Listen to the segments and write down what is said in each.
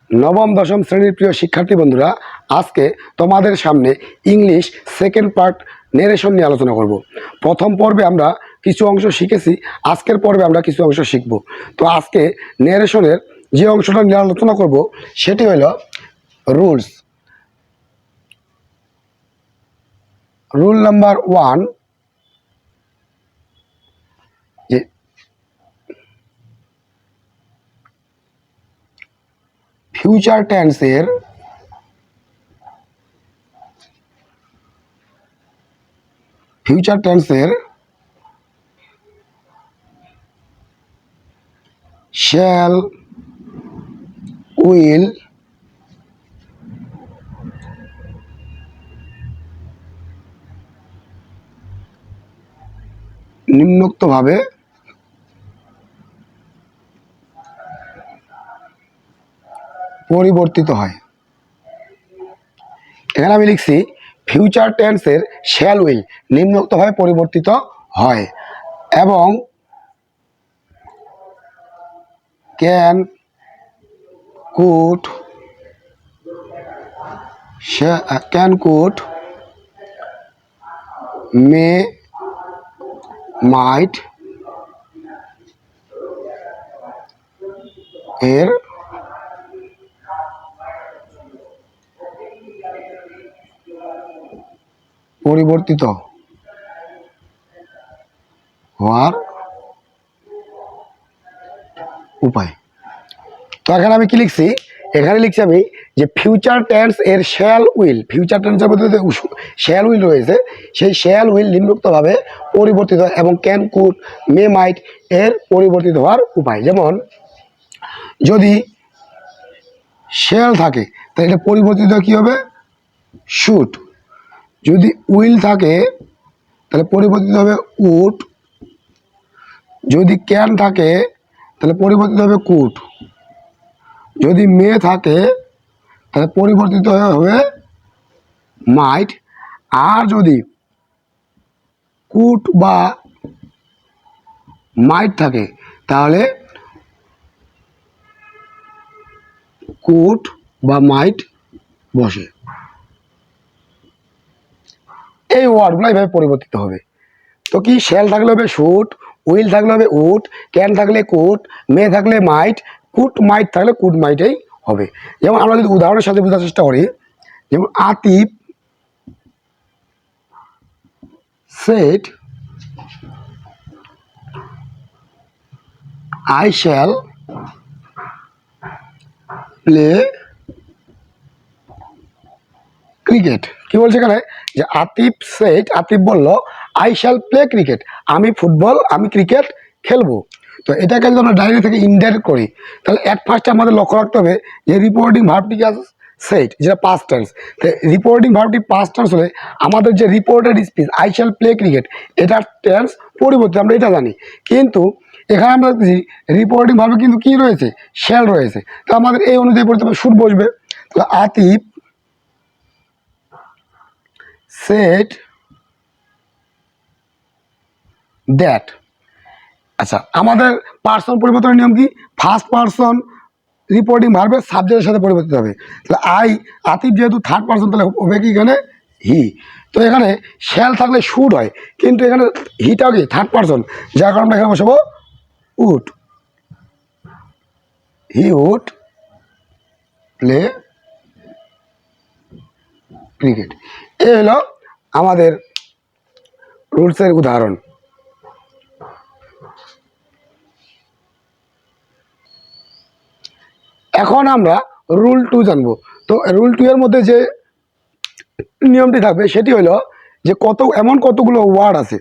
নবম দশম শ্রেণীর প্রিয় শিক্ষার্থী বন্ধুরা, আজকে তোমাদের সামনে ইংলিশ সেকেন্ড পার্ট নেরেশন নিয়ে আলোচনা করব। প্রথম পর্বে আমরা কিছু অংশ শিখেছি, আজকের পর্বে আমরা কিছু অংশ শিখব। তো আজকে নেরেশনের যে অংশটা নিয়ে আলোচনা করব সেটি হল রুলস। রুল নাম্বার 1, যে ফিউচার টেন্সের শ্যাল, উইল, নিম্নোক্তভাবে পরিবর্তিত হয়। এখানে আমি লিখছি ফিউচার টেন্সের শ্যাল উইল নিম্নোক্তভাবে পরিবর্তিত হয় এবং ক্যান, কুড, মে, মাইট এর পরিবর্তিত হওয়ার উপায়। তো এখানে আমি কি লিখছি, এখানে লিখছি আমি যে ফিউচার টেন্স এর শ্যাল উইল, ফিউচার টেন্সের মধ্যে যে শ্যাল উইল রয়েছে সেই শ্যাল উইল নিম্নোক্তভাবে পরিবর্তিত হয় এবং ক্যান, কুড, মে, মাইট এর পরিবর্তিত হওয়ার উপায়। যেমন যদি শ্যাল থাকে তাহলে এটা পরিবর্তিত কী হবে? শুড। যদি উইল থাকে তাহলে পরিবর্তিত হবে উড। যদি ক্যান থাকে তাহলে পরিবর্তিত হবে কুড। যদি মে থাকে তাহলে পরিবর্তিত হবে মাইট। আর যদি কুড বা মাইট থাকে তাহলে কুড বা মাইট বসে। এই ওয়ার্ডগুলো এইভাবে পরিবর্তিত হবে। তো কি, শ্যাল থাকলে হবে শুড, উইল থাকলে হবে উড, ক্যান থাকলে কুড, মে থাকলে মাইট, কুড মাইট থাকলে কুড মাইটেই হবে। যেমন আমরা যদি উদাহরণের সাথে বোঝার চেষ্টা করি, যেমন Atif said I shall play cricket. কি বলছে এখানে, যে আতিফ বলল আই শ্যাল প্লে ক্রিকেট, আমি ক্রিকেট খেলবো। তো এটাকে যদি আমরা ডাইরেক্ট থেকে ইনডাইরেক্ট করি তাহলে অ্যাট ফার্স্টে আমাদের লক্ষ্য রাখতে হবে যে রিপোর্টিং ভার্বটিকে আছে সেট, যেটা পাস্ট টেন্স। তো রিপোর্টিং ভার্বটি পাস্ট টেন্স হলে আমাদের যে reported speech I shall play cricket, এটার টেন্স পরিবর্তিত, আমরা এটা জানি। কিন্তু এখানে আমরা দেখছি রিপোর্টিং ভার্বে কিন্তু কি রয়েছে, শ্যাল রয়েছে। তো আমাদের এই অনুযায়ী পড়তে হবে, শুড বসবে। তাহলে আতিফ said that। আচ্ছা, আমাদের পার্সন পরিবর্তনের নিয়ম কি? ফার্স্ট পার্সন রিপোর্টিং ভার্বের সাবজেক্টের সাথে পরিবর্তিত হবে। তাহলে আতিফ যেহেতু থার্ড পার্সন, তাহলে হবে কি এখানে হি। তো এখানে শ্যাল থাকলে শুড হয়, কিন্তু এখানে হিটাও কি থার্ড পার্সন, যার কারণে এখানে বসাবো would. He would play cricket. এই হলো আমাদের রুলসের উদাহরণ। এখন আমরা রুল 2 জানবো। তো রুল 2 এর মধ্যে যে নিয়মটি থাকবে সেটি হলো যে কতগুলো ওয়ার্ড আছে,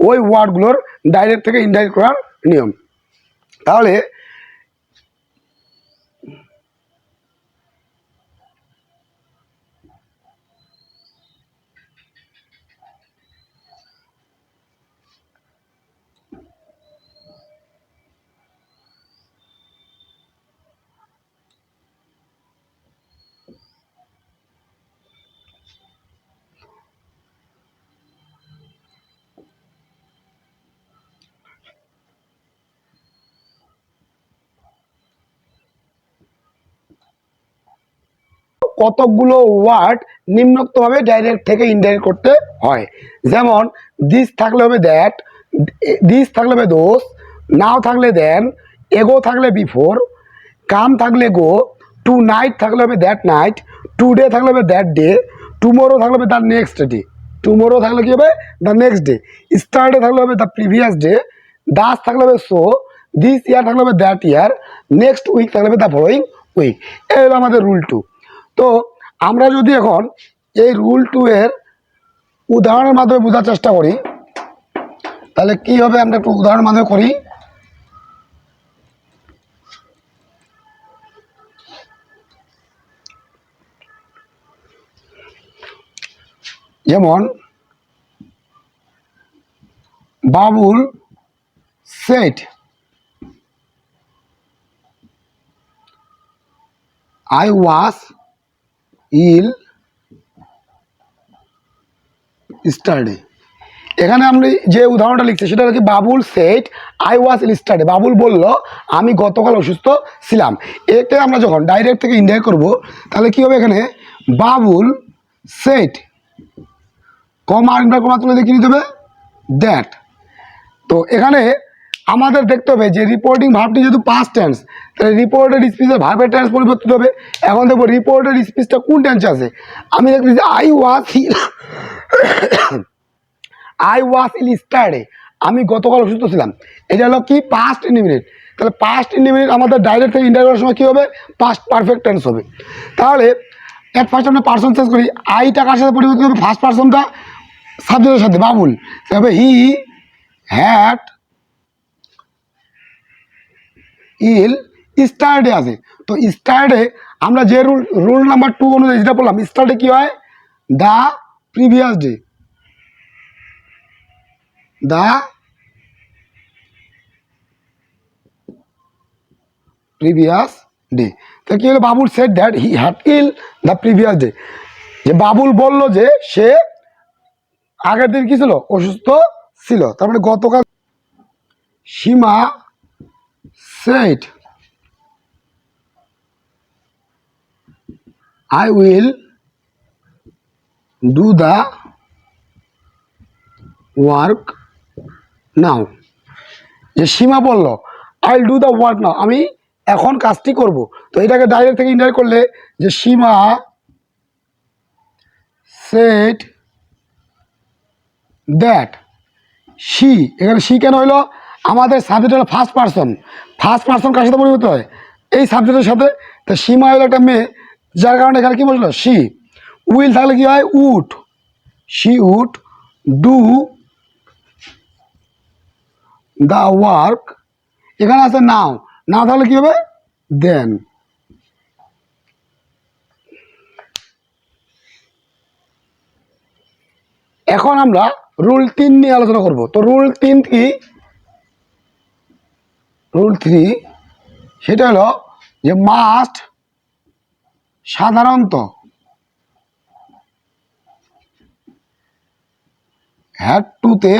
ওই ওয়ার্ডগুলোর ডাইরেক্ট থেকে ইনডাইরেক্ট করার নিয়ম। তাহলে কতকগুলো ওয়ার্ড নিম্নোক্তভাবে ডাইরেক্ট থেকে ইনডাইরেক্ট করতে হয়। যেমন দিস থাকলে হবে দ্যাট, দিস থাকলে হবে দোস, নাও থাকলে দেন, এগো থাকলে বিফোর, কাম থাকলে গো, টু নাইট থাকলে হবে দ্যাট নাইট, টুডে থাকলে হবে দ্যাট ডে, টুমোরো থাকলে হবে দ্য নেক্সট ডে, টুমোরো থাকলে কি হবে দ্য নেক্সট ডে, স্টারডে থাকলে হবে দ্য প্রিভিয়াস ডে, দাস থাকলে হবে সো, দিস ইয়ার থাকলে হবে দ্যাট ইয়ার, নেক্সট উইক থাকলে হবে দ্য ফলোয়িং উইক। এই হলো আমাদের রুল 2। তো আমরা যদি এখন এই রুল 2 এর উদাহরণের মাধ্যমে বোঝার চেষ্টা করি, তাহলে কি হবে, আমরা একটু উদাহরণের মাধ্যমে করি। যেমন Babul set I was ill yesterday। এখানে আমি যে উদাহরণটা লিখছি সেটা হলো কি, Babul said I was ill yesterday। Babul বলল আমি গতকাল অসুস্থ ছিলাম। এতে আমরা যখন ডাইরেক্ট থেকে ইনডাইরেক্ট করব তাহলে কি হবে, এখানে বাবুল সেট কমা কমা তুলে দেখে নিতে হবে দ্যাট। তো এখানে আমাদের দেখতে হবে যে রিপোর্টিং ভার্বটি যেহেতু পাস্ট টেন্স, তাহলে রিপোর্টেড স্পিচের ভার্বের টেন্স পরিবর্তিত হবে। এখন দেখবো রিপোর্টেড স্পিচটা কোন টেন্সে আছে। আমি দেখতেছি আই ওয়াজ ইল yesterday, আমি গতকাল অসুস্থ ছিলাম। এটা হলো কি পাস্ট ইনডিফিনিট। তাহলে পাস্ট ইনডিফিনিট আমাদের ডাইরেক্ট থেকে ইনডাইরেক্ট করার সময় কী হবে, পাস্ট পারফেক্ট টেন্স হবে। তাহলে এট ফার্স্ট আমরা পার্সন চেঞ্জ করি, আইটা কার সাথে পরিবর্তিত হবে, ফার্স্ট পার্সনটা সাবজেক্টের সাথে, বাবুল হবে হি হ্যাড ইল yesterday আছে। তো yesterday আমরা যে রুল নাম্বার 2 অনুযায়ী যেটা বললাম, yesterday কি হয়, the previous day, the previous day. তো কি হলো, Babul said that he had ill the previous day, যে বাবুল বলল যে সে আগের দিন কি ছিল, অসুস্থ ছিল। তার মানে গতকাল Seema said I will do the work now। যে সীমা বলল I will do the work now, আমি এখন কাজটি করব। তো এটাকে ডাইরেক্ট থেকে ইনডাইরেক্ট করলে যে সীমা সেড দ্যাট শি, এখানে শি কেন হইলো, আমাদের সাবজেক্ট হলো ফার্স্ট পার্সন। ফার্স্ট পার্সন কার সাথে পরিবর্তিত হয়, এই সাবজেক্টের সাথে। তো সীমা হলো একটা মেয়ে, যার কারণে এখানে কি বললো শি। উইল থাকলে কি হয়, would, she would do the work. এখানে আছে নাও, না তাহলে কি হবে দেন। এখন আমরা রুল 3 নিয়ে আলোচনা করব। তো রুল 3 কি, রুল 3 সেটা হলো যে মাস্ট সাধারণত হ্যাড টুতে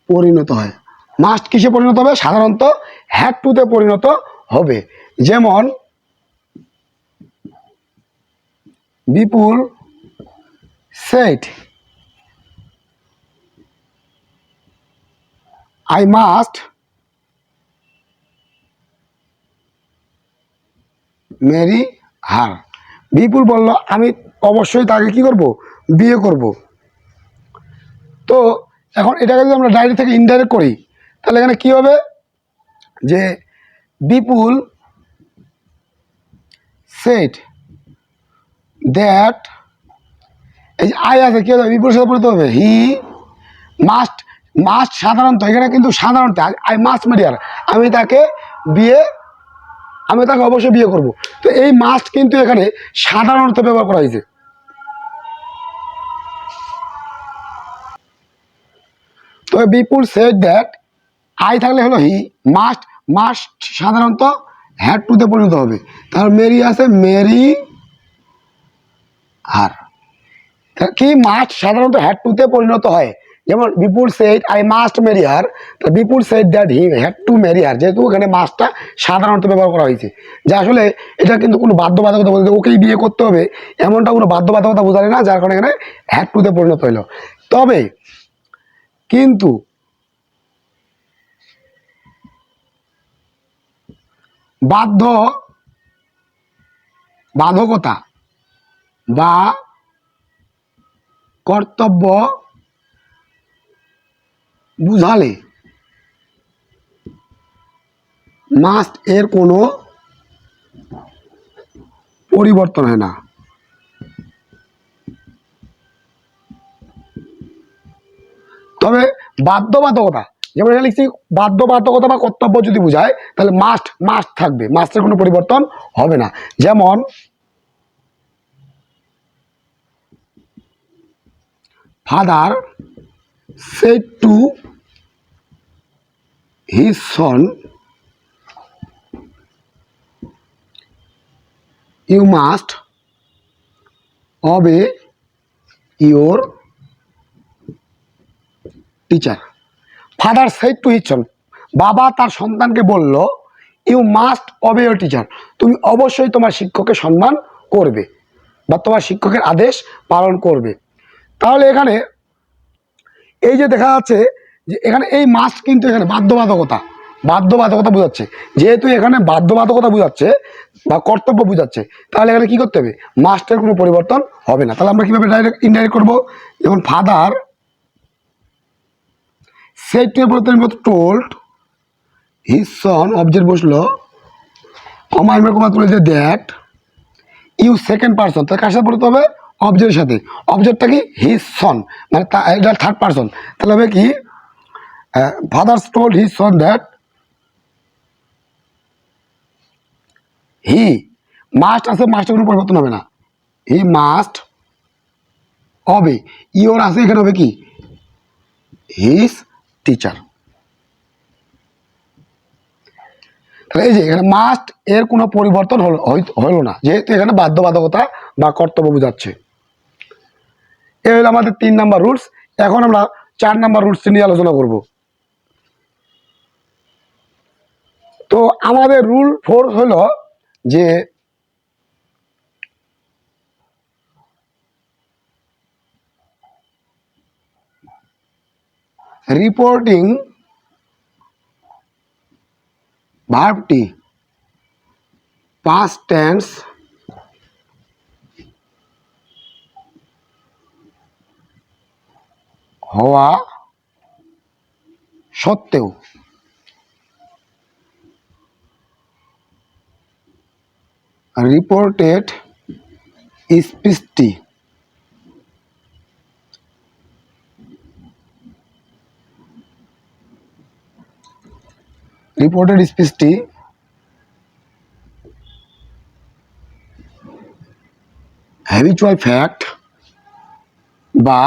পরিণত হয়। মাস্ট কিসে পরিণত হবে, সাধারণত হ্যাড টুতে পরিণত হবে। যেমন Bipul said I must marry her. Bipul বলল আমি অবশ্যই তাকে কি করব, বিয়ে করব। তো এখন এটাকে যদি আমরা ডাইরেক্ট থেকে ইনডাইরেক্ট করি তাহলে এখানে কি হবে, যে বিপুল সেট দ্যাট, এই যে আই আছে কি হবে, বিপুলের সাথে পড়তে হবে হি মাস্ট। মাস্ট সাধারণত, এখানে কিন্তু সাধারণত আই মাস্ট ম্যারি হার, আমি তাকে অবশ্যই বিয়ে করব। তো এই মাস্ট কিন্তু এখানে সাধারণত ব্যবহার করা হয়েছে। তো বিপুল সেড দ্যাট, আই থাকলে হলো হি, মাস্ট, মাস্ট সাধারণত হ্যাড টুতে পরিণত হবে। তাহলে মেরি আছে মেরি হার। কি মাস্ট সাধারণত হ্যাড টুতে পরিণত হয়, যেমন Bipul said I must marry her, Bipul said that he had to marry her, যেহেতু এখানে মাস্টটা সাধারণত ব্যবহার করা হয়েছে, যে আসলে এটা কিন্তু কোনো বাধ্যবাধকতা বলতে ওকেই বিয়ে করতে হবে এমনটা কোনো বাধ্যবাধকতা বোঝালে না, যার কারণে এখানে হ্যাড টুতে পরিণত হইল। তবে কিন্তু বাধ্যকতা বা কর্তব্য বুঝালে মাস্ট এর কোনো পরিবর্তন হয় না। তবে বাধ্যবাধকতা, যেমন এখানে লিখছি বাধ্যবাধকতা বা কর্তব্য যদি বোঝায় তাহলে মাস্ট থাকবে, মাস্টের কোনো পরিবর্তন হবে না। যেমন father said to his son, you must obey your teacher. Father said to his son, বাবা তার সন্তানকে বলল, you must obey your teacher, তুমি অবশ্যই তোমার শিক্ষকের সম্মান করবে বা তোমার শিক্ষকের আদেশ পালন করবে। তাহলে এখানে এই যে দেখা যাচ্ছে যে এখানে এই মাস্ট কিন্তু এখানে বাধ্যবাধকতা বোঝাচ্ছে, যেহেতু এখানে বাধ্যবাধকতা বোঝাচ্ছে বা কর্তব্য বোঝাচ্ছে, তাহলে এখানে কি করতে হবে, মাস্টের কোনো পরিবর্তন হবে না। তাহলে আমরা কিভাবে ডাইরেক্ট ইনডাইরেক্ট করবো, যেমন ফাদার সেড টু এর মতো টোল্ড হিজ সন, অবজেক্ট বসলো, কমা তুলে যে দ্যাট, ইউ সেকেন্ড পার্সন, তার কার সাথে বলতে হবে, অবজেক্টের সাথে। অবজেক্টটা কি, হিজ সন, মানে এটা থার্ড পার্সন, তাহলে হবে কি, father told his son that he must আছে, মাস্টের কোনো পরিবর্তন হবে না, হি মাস্ট হবে, ইওর আছে, এখানে হবে কি, হিজ টিচার। তাহলে এই যে এখানে মাস্ট এর কোনো পরিবর্তন হলো না, যেহেতু এখানে বাধ্যবাধকতা বা কর্তব্য বোঝাচ্ছে। এ হলো আমাদের 3 নাম্বার রুলস। এখন আমরা 4 নাম্বার রুলস নিয়ে আলোচনা করব। তো আমাদের রুল 4 হলো যে রিপোর্টিং ভার্বটি পাস্ট টেন্স হওয়া সত্ত্বেও রিপোর্টেড স্পিচটি হ্যাবিচুয়াল ফ্যাক্ট বা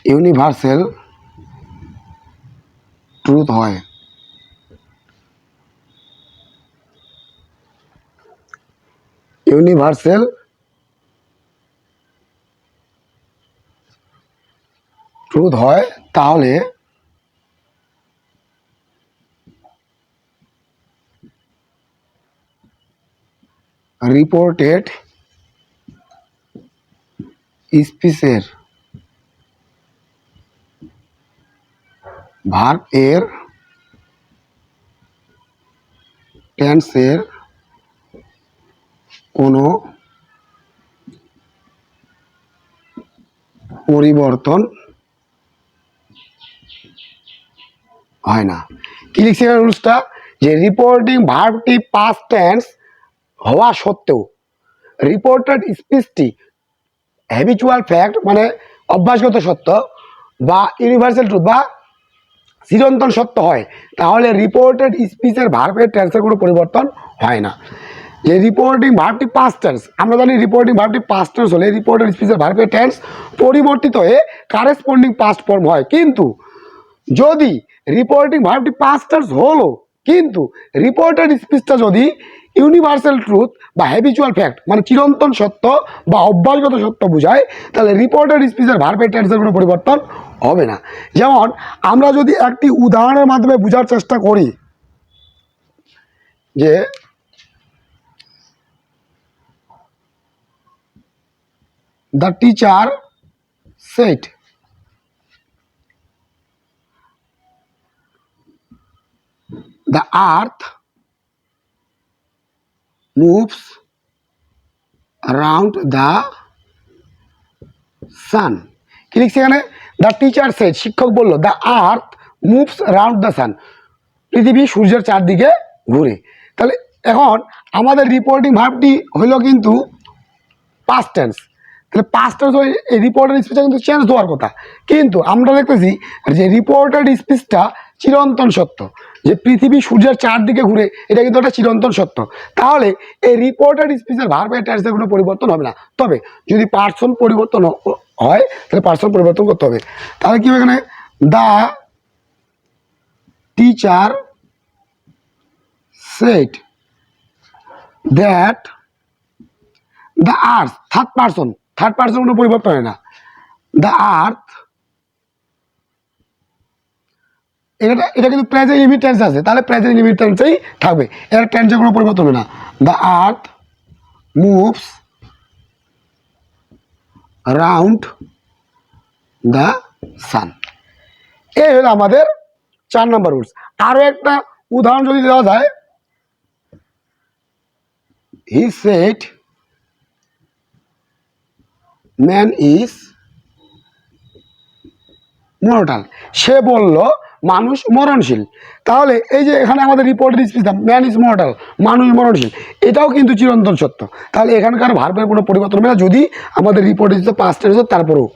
ইউনিভার্সাল ট্রুথ হয়। ইউনিভার্সাল ট্রুথ হয়, তাহলে রিপোর্টেড স্পিচের ভার্ব এর টেন্সের কোনো পরিবর্তন হয় না। কি লিখছে রুলসটা, যে রিপোর্টিং ভার্বটি পাস্ট টেন্স হওয়া সত্ত্বেও রিপোর্টেড স্পিচটি হ্যাবিচুয়াল ফ্যাক্ট মানে অভ্যাসগত সত্য বা ইউনিভার্সাল ট্রুথ বা চিরন্তন সত্য হয়, তাহলে রিপোর্টেড স্পিচের ভার্বের টেন্সের কোনো পরিবর্তন হয় না। যে রিপোর্টিং ভার্বটি পাস্ট টেন্স, আমরা জানি রিপোর্টিং ভার্বটি পাস্ট টেন্স হলে রিপোর্টেড স্পিচের ভার্বের টেন্স পরিবর্তিত হয়ে কারেসপন্ডিং পাস্ট ফর্ম হয়, কিন্তু যদি রিপোর্টিং ভার্বটি পাস্ট টেন্স হলো কিন্তু রিপোর্টেড স্পিচটা যদি ইউনিভার্সাল ট্রুথ বা হ্যাবিচুয়াল ফ্যাক্ট মানে চিরন্তন সত্য বা অভ্যাসগত সত্য বোঝায়, তাহলে রিপোর্টেড স্পিচের ভার্বের টেন্সের কোনো পরিবর্তন হবে না। যেমন আমরা যদি একটি উদাহরণের মাধ্যমে বোঝার চেষ্টা করি যে the teacher said the earth moves around the sun। কি লিখছি এখানে? দ্য টিচার সেড, শিক্ষক বলল, the earth moves around the sun, পৃথিবী সূর্যের চারদিকে ঘুরে। তাহলে এখন আমাদের রিপোর্টিং ভার্বটি হইল কিন্তু পাস্ট টেন্স, তাহলে পাস্ট টেন্স এই রিপোর্টেড স্পিচটা কিন্তু চেঞ্জ হওয়ার কথা, কিন্তু আমরা দেখতেছি যে রিপোর্টেড স্পিচটা চিরন্তন সত্য, যে পৃথিবী সূর্যের চারদিকে ঘুরে, এটা কিন্তু একটা চিরন্তন সত্য। তাহলে এই রিপোর্টেড স্পিচের ভার্বের টেন্সের কোনো পরিবর্তন হবে না। তবে যদি পার্সন পরিবর্তন হয় তাহলে পার্সন পরিবর্তন করতে হবে। তাহলে কি হবে এখানে? The teacher said that the earth, third person কোনো পরিবর্তন হয় না। দ্য আর্থ, এটা কিন্তু প্রেজেন্ট লিমিট টেন্স আছে, তাহলে প্রেজেন্ট লিমিট টেন্সেই থাকবে, এর টেন্সের কোনো পরিবর্তন হবে না। The earth moves around the sun। এই হলো আমাদের 4 নম্বর রুলস। আরো একটা উদাহরণ যদি দেওয়া যায়, he said man is mortal, সে বলল মানুষ মরণশীল। তাহলে এই যে এখানে আমাদের reported speech man is mortal, মানুষ মরণশীল, এটাও কিন্তু চিরন্তন সত্য। তাহলে এখানকার ভার্বের কোনো পরিবর্তন হবে না যদি আমাদের রিপোর্টেড স্পিচ পাস্ট টেন্স হয় তারপরেও।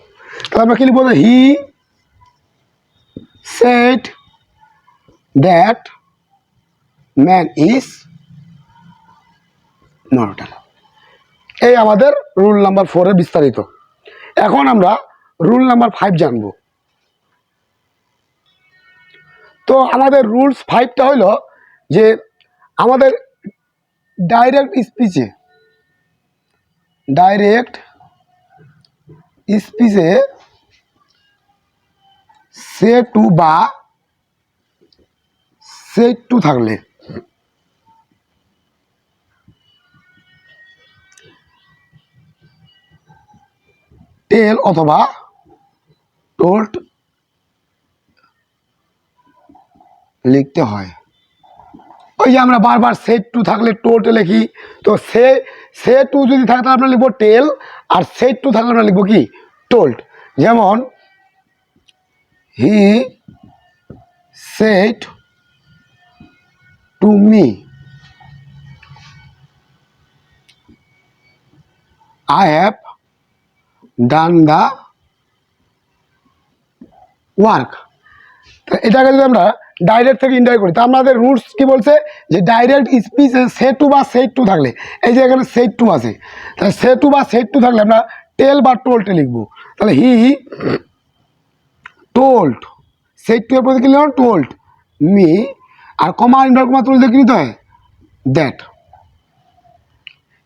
তাহলে আমরা কি লিখবো? He said that man is mortal. এই আমাদের রুল নাম্বার 4 এর বিস্তারিত। এখন আমরা রুল নাম্বার 5 জানবো। তো আমাদের রুলস 5টা হলো যে আমাদের ডাইরেক্ট স্পিচে সে টু বা সেড টু থাকলে টেল অথবা টোল্ড লিখতে হয়। ওই যে আমরা বারবার সেড টু থাকলে টোল্ড লিখি, তো সে টু যদি থাকে তাহলে আমরা লিখবো টেল, আর সেড টু থাকলে আমরা লিখবো কি? টোল্ড। যেমন he said to me I have done the work। এটাকে যদি আমরা ডাইরেক্ট থেকে ইনডাইরেক্ট করি, তা আমাদের রুলস কি বলছে যে ডাইরেক্ট স্পিচে সে টু বা সেড টু থাকলে, এই যে এখানে সেড টু আছে, তাহলে সে টু বা সেড টু থাকলে আমরা টেল বা টোল্ড লিখবো। তাহলে হি টোল্ড, সেড টু এর প্রতি কি লিখলাম? টোল্ড মি, আর কমা ইনভার্ট কমা তুলতে কি নিতে হয়? That.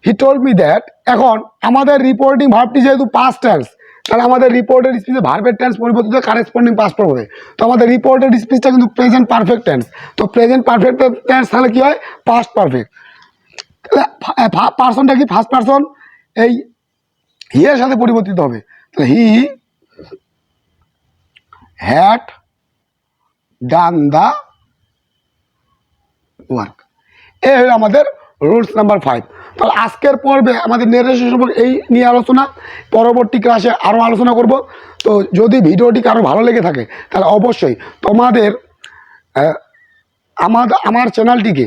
He told me that. এখন আমাদের রিপোর্টিং ভার্বটি যেহেতু পাস্ট টেন্স, তাহলে আমাদের রিপোর্টেড স্পিচে ভার্বের টেন্স পরিবর্তিত কারেসপন্ডিং পাস্ট ফর্ম হবে। তো আমাদের রিপোর্টেড স্পিচটা কিন্তু প্রেজেন্ট পারফেক্ট টেন্স, তো প্রেজেন্ট পারফেক্ট টেন্স তাহলে কি হয়? Past perfect. পার্সনটা কি? ফার্স্ট পার্সন এই হি এর সাথে পরিবর্তিত হবে। তাহলে he had done the work. এই হলো আমাদের রুলস নাম্বার 5। তাহলে আজকের পর্বে আমাদের নেরেশন সম্পর্কে এই নিয়ে আলোচনা, পরবর্তী ক্লাসে আরও আলোচনা করব। তো যদি ভিডিওটি কারো ভালো লেগে থাকে তাহলে অবশ্যই তোমাদের আমার চ্যানেলটিকে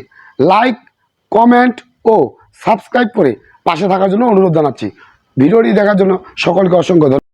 লাইক, কমেন্ট ও সাবস্ক্রাইব করে পাশে থাকার জন্য অনুরোধ জানাচ্ছি। ভিডিওটি দেখার জন্য সকলকে অসংখ্য ধন্যবাদ।